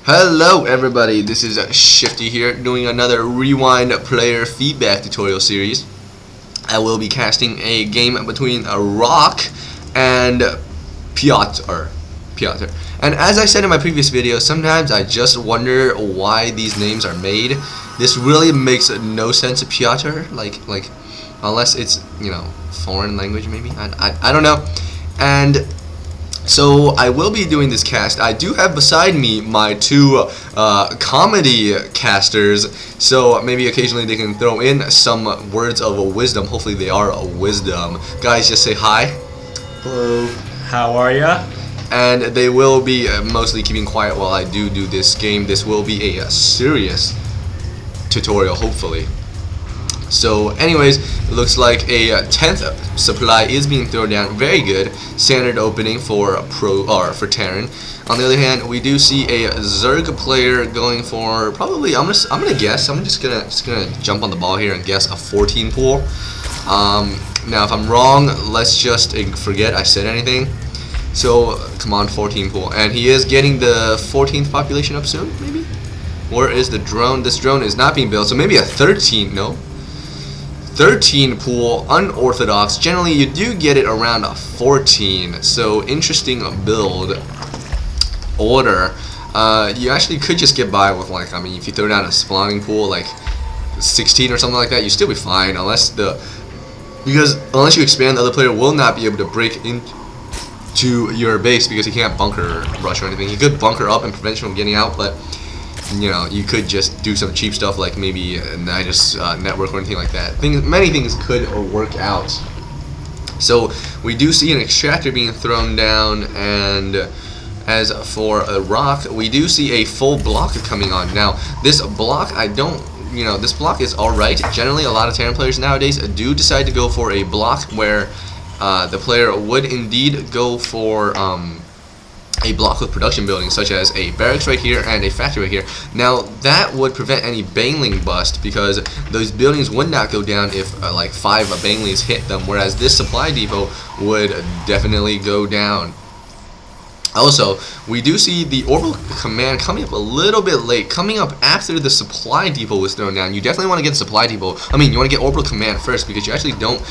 Hello everybody, this is Shifty here doing another Rewind player feedback tutorial series. I will be casting a game between a Rock and Piotr. And as I said in my previous video, sometimes I just wonder why these names are made. This really makes no sense, Piotr, like unless it's, you know, foreign language maybe. I don't know. And so I will be doing this cast. I do have beside me my two comedy casters, so maybe occasionally they can throw in some words of wisdom. Hopefully they are a wisdom. Guys, just say hi. Hello. How are ya? And they will be mostly keeping quiet while I do this game. This will be a serious tutorial, hopefully. So anyways, it looks like a 10th supply is being thrown down. Very good. Standard opening for for Terran. On the other hand, we do see a Zerg player going for probably, I'm gonna guess, I'm just gonna jump on the ball here and guess a 14 pool. Now if I'm wrong, let's just forget I said anything. So come on, 14 pool. And he is getting the 14th population up soon, maybe? Where is the drone? This drone is not being built, so maybe a 13, no? 13 pool, unorthodox. Generally, you do get it around a 14. So interesting build order. You actually could just get by with, like, I mean, if you throw down a spawning pool like 16 or something like that, you still be fine. Unless you expand, the other player will not be able to break into your base because he can't bunker rush or anything. He could bunker up and prevent you from getting out, but you know, you could just do some cheap stuff like maybe a Nidus network or anything like that. Many things could work out. So we do see an extractor being thrown down, and as for a Rock, we do see a full block coming on. Now this block, this block is alright. Generally, a lot of Terran players nowadays do decide to go for a block where the player would indeed go for a block with production buildings, such as a barracks right here and a factory right here. Now that would prevent any bangling bust because those buildings would not go down if like 5 banglings hit them, whereas this supply depot would definitely go down. Also, we do see the orbital command coming up a little bit late, coming up after the supply depot was thrown down. You definitely want to get the supply depot. I mean, you want to get orbital command first because you actually don't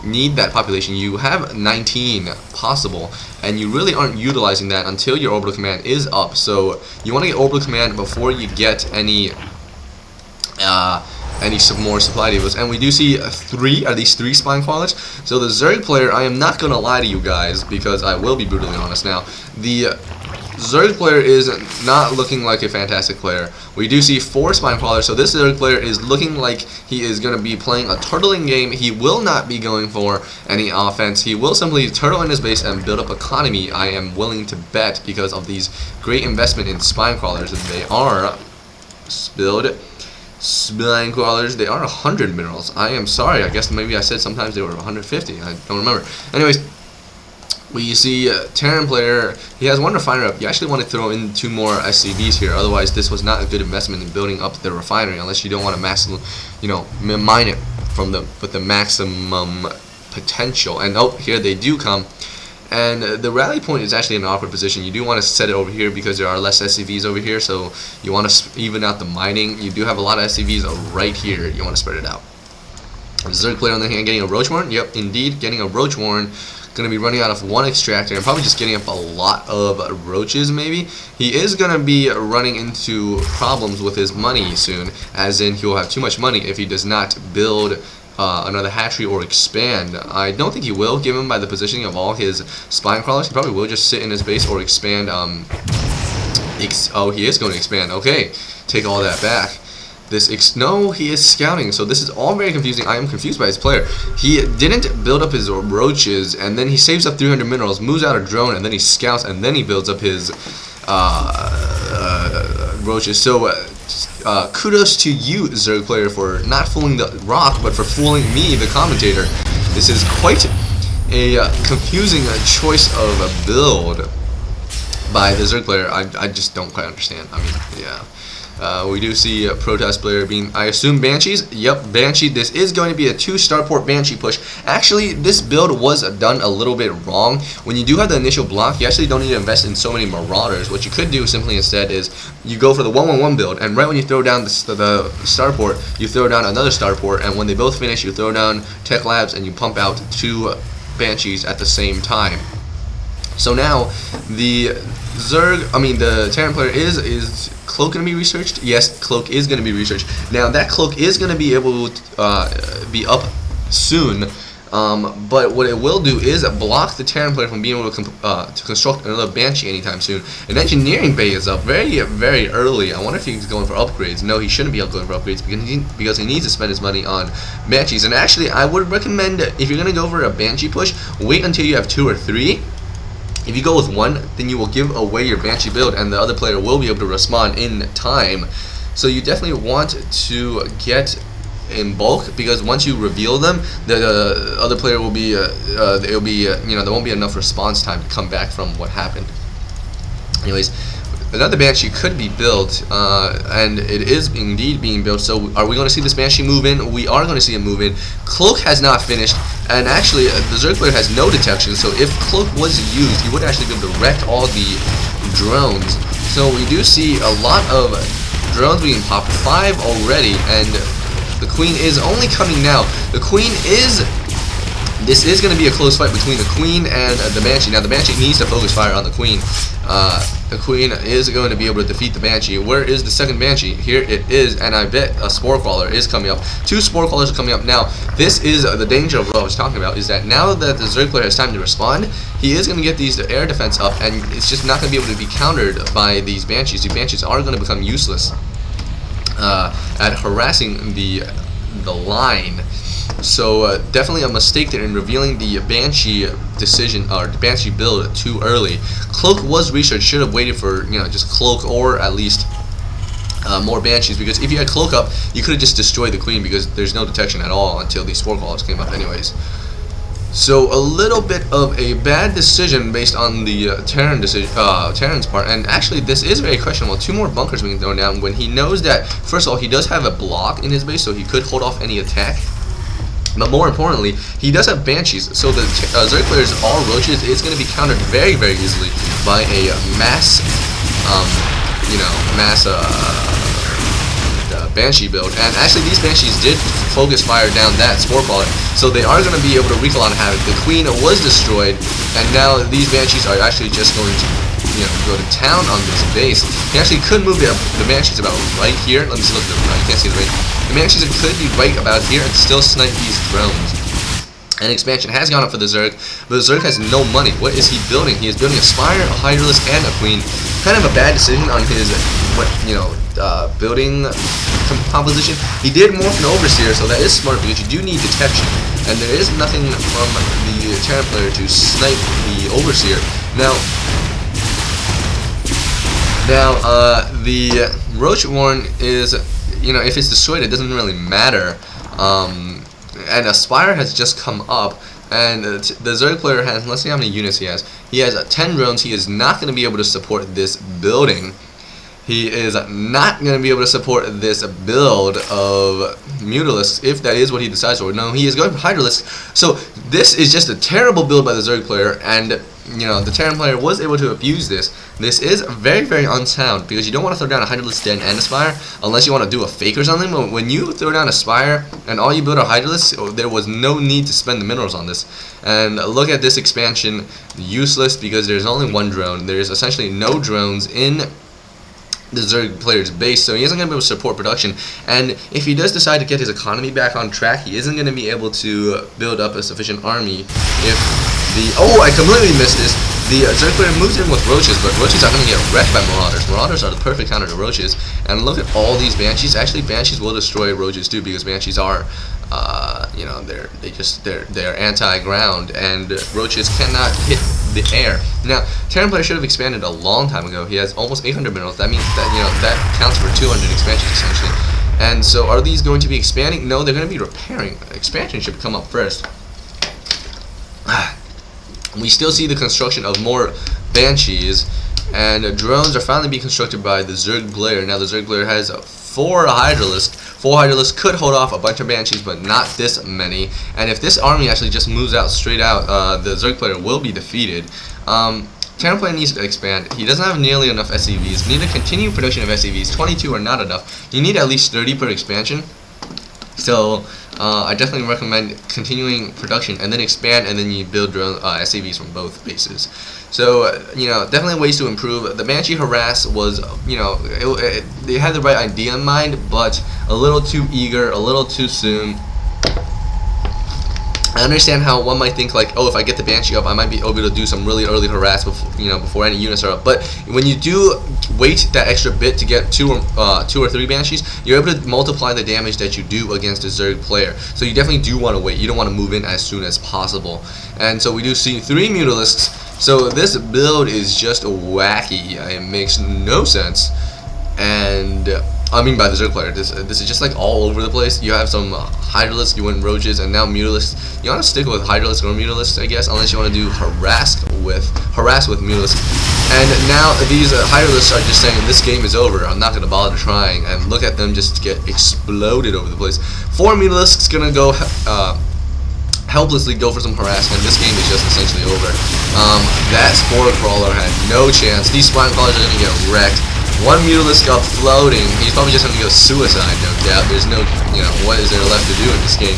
need that population. You have 19 possible, and you really aren't utilizing that until your orbital command is up. So you want to get orbital command before you get any some more supply depots. And we do see at least three spine crawlers. So the Zerg player, I am not gonna lie to you guys because I will be brutally honest now. The Zerg player is not looking like a fantastic player. We do see 4 spine crawlers, so this Zerg player is looking like he is going to be playing a turtling game. He will not be going for any offense. He will simply turtle in his base and build up economy, I am willing to bet, because of these great investment in spine crawlers. And they are spine crawlers. They are 100 minerals. I am sorry, I guess maybe I said sometimes they were 150. I don't remember. Anyways, we see Terran player, he has 1 refinery up. You actually want to throw in 2 more SCVs here, otherwise this was not a good investment in building up the refinery unless you don't want to mine it with the maximum potential. And oh, here they do come. And the rally point is actually in an awkward position. You do want to set it over here because there are less SCVs over here, so you want to even out the mining. You do have a lot of SCVs right here. You want to spread it out. The Zerg player on the hand getting a roach warren. Yep, indeed, getting a roach warren. Going to be running out of 1 extractor and probably just getting up a lot of roaches maybe. He is going to be running into problems with his money soon, as in he will have too much money if he does not build another hatchery or expand. I don't think he will, given by the positioning of all his spine crawlers. He probably will just sit in his base or expand. Oh, he is going to expand. Okay, take all that back. No, he is scouting, so this is all very confusing. I am confused by his player. He didn't build up his roaches, and then he saves up 300 minerals, moves out a drone, and then he scouts, and then he builds up his roaches. So kudos to you, Zerg player, for not fooling the Rock, but for fooling me, the commentator. This is quite a confusing choice of a build by the Zerg player. I just don't quite understand. I mean, yeah. We do see a protest player being, I assume, Banshees. Yep, Banshee. This is going to be a 2 starport Banshee push. Actually, this build was done a little bit wrong. When you do have the initial block, you actually don't need to invest in so many Marauders. What you could do simply instead is you go for the 1-1-1 build, and right when you throw down the starport, you throw down another starport, and when they both finish, you throw down Tech Labs, and you pump out 2 Banshees at the same time. So now the the Terran player is Cloak going to be researched? Yes, Cloak is going to be researched. Now that Cloak is going to be able to be up soon, but what it will do is block the Terran player from being able to construct another Banshee anytime soon. An engineering bay is up very early. I wonder if he's going for upgrades. No, he shouldn't be going for upgrades because he needs to spend his money on Banshees. And actually, I would recommend, if you're going to go for a Banshee push, wait until you have 2 or 3. If you go with 1, then you will give away your Banshee build, and the other player will be able to respond in time. So you definitely want to get in bulk, because once you reveal them, the other player will be there won't be enough response time to come back from what happened. Anyways, another Banshee could be built, and it is indeed being built. So are we going to see this Banshee move in? We are going to see it move in. Cloak has not finished, and actually the Zerg player has no detection, so if Cloak was used, he would actually be able to wreck all the drones. So we do see a lot of drones being popped, 5 already, and the Queen is only coming now. This is going to be a close fight between the Queen and the Banshee. Now the Banshee needs to focus fire on the Queen. The Queen is going to be able to defeat the Banshee. Where is the second Banshee? Here it is, and I bet a Spore Crawler is coming up. 2 Spore Crawlers are coming up. Now, this is the danger of what I was talking about, is that now that the Zerg player has time to respond, he is going to get these air defense up, and it's just not going to be able to be countered by these Banshees. The Banshees are going to become useless at harassing the line. So definitely a mistake there in revealing the Banshee decision, or the Banshee build, too early. Cloak was researched, should have waited for just Cloak, or at least more Banshees, because if you had Cloak up, you could have just destroyed the Queen, because there's no detection at all until these Spore Crawlers came up anyways. So a little bit of a bad decision based on the Terran's part, and actually this is very questionable. 2 more bunkers being thrown down when he knows that, first of all, he does have a block in his base, so he could hold off any attack. But more importantly, he does have Banshees, so the Zerg players, all roaches, is going to be countered very easily by a mass Banshee build. And actually these Banshees did focus fire down that Spore Crawler, so they are going to be able to wreak a lot of havoc. The Queen was destroyed, and now these Banshees are actually just going to go to town on this base. He actually could move the Banshees about right here. Let me see, look at them. You can't see the range. The Banshees could be right about here and still snipe these drones. And expansion has gone up for the Zerg, but the Zerg has no money. What is he building? He is building a Spire, a Hydralisk, and a Queen. Kind of a bad decision on his building composition. He did morph an Overseer, so that is smart, because you do need detection, and there is nothing from the Terran player to snipe the Overseer. Now the Roach Warren is, if it's destroyed, it doesn't really matter. And a Spire has just come up, and the Zerg player has, let's see how many units he has. He has 10 drones. He is not going to be able to support this building. He is not going to be able to support this build of Mutalisks, if that is what he decides for. No, he is going for Hydralisk. So this is just a terrible build by the Zerg player, and the Terran player was able to abuse this. This is very unsound, because you don't want to throw down a Hydralisk Den and a Spire unless you want to do a fake or something. But when you throw down a Spire and all you build are Hydralisks, there was no need to spend the minerals on this. And look at this expansion, useless, because there's only 1 drone. There's essentially no drones in the Zerg player's base, so he isn't going to be able to support production. And if he does decide to get his economy back on track, he isn't going to be able to build up a sufficient army. I completely missed this. The Zerg player moves in with Roaches, but Roaches are going to get wrecked by Marauders. Marauders are the perfect counter to Roaches. And look at all these Banshees. Actually, Banshees will destroy Roaches too, because Banshees are, they're anti-ground, and Roaches cannot hit the air. Now, Terran player should have expanded a long time ago. He has almost 800 minerals. That means that that counts for 200 expansions essentially. And so, are these going to be expanding? No, they're going to be repairing. Expansion should come up first. We still see the construction of more Banshees, And drones are finally being constructed by the Zerg player. Now the Zerg player has 4 Hydralisks. 4 Hydralisks could hold off a bunch of Banshees, but not this many. And if this army actually just moves out straight out, the Zerg player will be defeated. Terran player needs to expand. He doesn't have nearly enough SCVs. We need to continue production of SCVs. 22 are not enough. You need at least 30 per expansion. So I definitely recommend continuing production and then expand, and then you build drone SCVs from both bases. So definitely ways to improve. The Banshee harass was, they had the right idea in mind, but a little too eager, a little too soon. I understand how one might think like, oh, if I get the Banshee up, I might be able to do some really early harass before any units are up. But when you do wait that extra bit to get 2 or 3 Banshees, you're able to multiply the damage that you do against a Zerg player. So you definitely do want to wait. You don't want to move in as soon as possible. And so we do see 3 Mutalisks. So this build is just wacky. It makes no sense. And I mean by the Zerg player, this is just like all over the place. You have some Hydralisks, you went Roaches, and now Mutalisks. You want to stick with Hydralisks or Mutalisks, I guess, unless you want to do harass with Mutalisks. And now these Hydralisks are just saying, this game is over, I'm not going to bother trying. And look at them just get exploded over the place. 4 Mutalisks gonna go helplessly go for some harassment. This game is just essentially over. That Spore Crawler had no chance. These Spine Crawlers are going to get wrecked. 1 Mutalisk up floating. He's probably just going to go suicide, no doubt. There's no, what is there left to do in this game?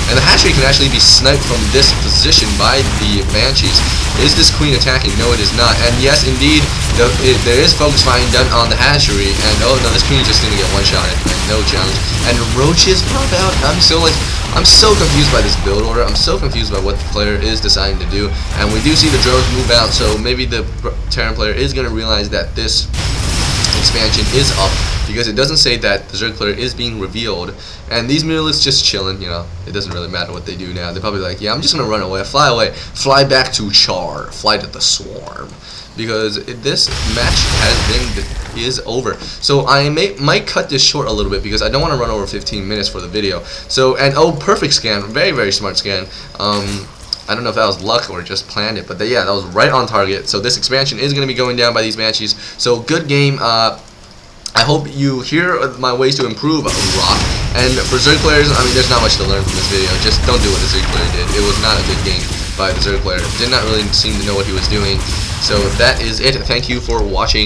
And the hatchery can actually be sniped from this position by the Banshees. Is this queen attacking? No, it is not. And yes, indeed, there is focus firing done on the hatchery. And oh no, this queen is just going to get one-shotted. No challenge. And Roaches pop out. I'm so confused by this build order. I'm so confused by what the player is deciding to do. And we do see the drones move out, so maybe the Terran player is going to realize that this expansion is up, because it doesn't say that the Zerg player is being revealed. And these Mutalisks just chilling, it doesn't really matter what they do now. They're probably like, yeah, I'm just gonna run away, fly back to Char, fly to the Swarm, because this match is over. So I might cut this short a little bit because I don't want to run over 15 minutes for the video. So, and oh, perfect scan, very, very smart scan. I don't know if that was luck or just planned it, but yeah, that was right on target. So this expansion is going to be going down by these Banshees. So good game. I hope you hear my ways to improve Rock. And for Zerg players, I mean, there's not much to learn from this video. Just don't do what the Zerg player did. It was not a good game by the Zerg player. Did not really seem to know what he was doing. So that is it. Thank you for watching.